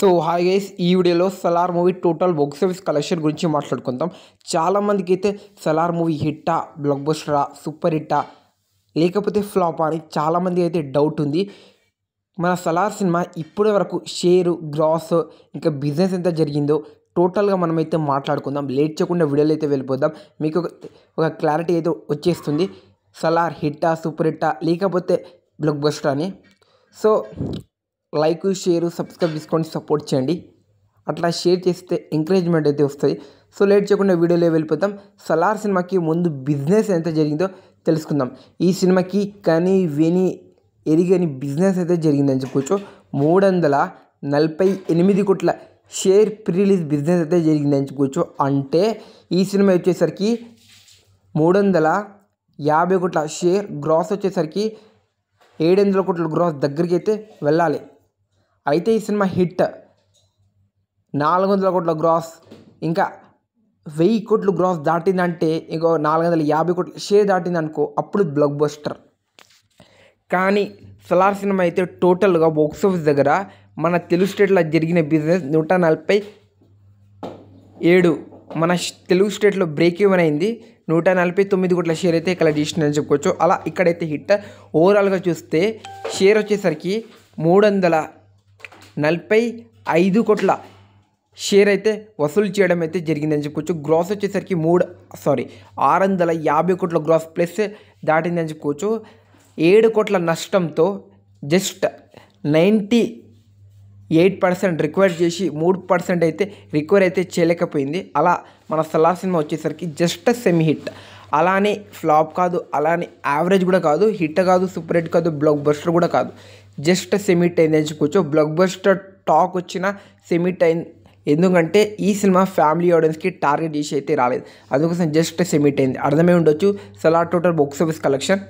So hi guys, ఈ వీడియోలో Salaar movie total box office collection గురించి మాట్లాడుకుందాం. చాలామందికి అయితే సలార్ మూవీ హిట్టా, బ్లాక్ బస్టరా, సూపర్ హిట్టా లేకపోతే ఫ్లాప్ అని చాలామంది అయితే డౌట్ ఉంది. మన సలార్ సినిమా ఇప్పటి వరకు షేరు, గ్రాస్, ఇంకా బిజినెస్ ఎంత జరిగిందో టోటల్గా మనమైతే మాట్లాడుకుందాం. లేట్ చేయకుండా వీడియోలో అయితే వెళ్ళిపోదాం. మీకు ఒక క్లారిటీ అయితే వచ్చేస్తుంది. సలార్ హిట్టా, సూపర్ హిట్టా లేకపోతే బ్లాక్ బస్టర్ అని. సో లైక్, షేర్, సబ్స్క్రైబ్ చేసుకొని సపోర్ట్ చేయండి. అట్లా షేర్ చేస్తే ఎంకరేజ్మెంట్ అయితే వస్తుంది. సో లేట్ చేయకుండా వీడియోలో వెళ్ళిపోతాం. సలార్ సినిమాకి ముందు బిజినెస్ ఎంత జరిగిందో తెలుసుకుందాం. ఈ సినిమాకి కని విని ఎరిగని బిజినెస్ అయితే జరిగిందని చెప్పుకోవచ్చు. 348 కోట్ల షేర్ ప్రీ రిలీజ్ బిజినెస్ అయితే జరిగిందని చెప్పుకోవచ్చు. అంటే ఈ సినిమా వచ్చేసరికి 350 కోట్ల షేర్, గ్రాస్ వచ్చేసరికి 700 కోట్ల గ్రాస్ దగ్గరికి అయితే వెళ్ళాలి. అయితే ఈ సినిమా హిట్ 400 కోట్ల గ్రాస్, ఇంకా 1000 కోట్లు గ్రాస్ దాటిందంటే, ఇంకో 450 కోట్ల షేర్ దాటిందనుకో, అప్పుడు బ్లాక్ బస్టర్. కానీ సలార్ సినిమా అయితే టోటల్గా బాక్స్ ఆఫీస్ దగ్గర మన తెలుగు స్టేట్లో జరిగిన బిజినెస్ 147, మన తెలుగు స్టేట్లో బ్రేక్ ఈవెన్ అయింది. 149 కోట్ల షేర్ అయితే కలెక్ట్ చేసిందని చెప్పుకోవచ్చు. అలా ఇక్కడైతే హిట్. ఓవరాల్గా చూస్తే షేర్ వచ్చేసరికి 345 కోట్ల షేర్ అయితే వసూలు చేయడం అయితే జరిగిందని చెప్పుకోవచ్చు. గ్రాస్ వచ్చేసరికి 650 కోట్ల గ్రాస్ ప్లస్ దాటిందని చెప్పుకోవచ్చు. 7 కోట్ల నష్టంతో జస్ట్ 98% రికవర్ చేసి 3% అయితే రికవర్ అయితే చేయలేకపోయింది. అలా మన సలార్ సినిమా వచ్చేసరికి జస్ట్ సెమీ హిట్. అలానే ఫ్లాప్ కాదు, అలానే యావరేజ్ కూడా కాదు, హిట్ కాదు, సూపర్ హిట్ కాదు, బ్లాక్ బస్టర్ కూడా కాదు, జస్ట్ సెమీ హిట్ అయింది అని చెప్పుకోవచ్చు. బ్లాక్ బస్టర్ టాక్ వచ్చిన సెమీ హిట్ అయింది. ఎందుకంటే ఈ సినిమా ఫ్యామిలీ ఆడియన్స్కి టార్గెట్ చేసి అయితే రాలేదు, అందుకోసం జస్ట్ సెమీ హిట్ అయింది. అర్థమై ఉండొచ్చు Salaar total box office collection.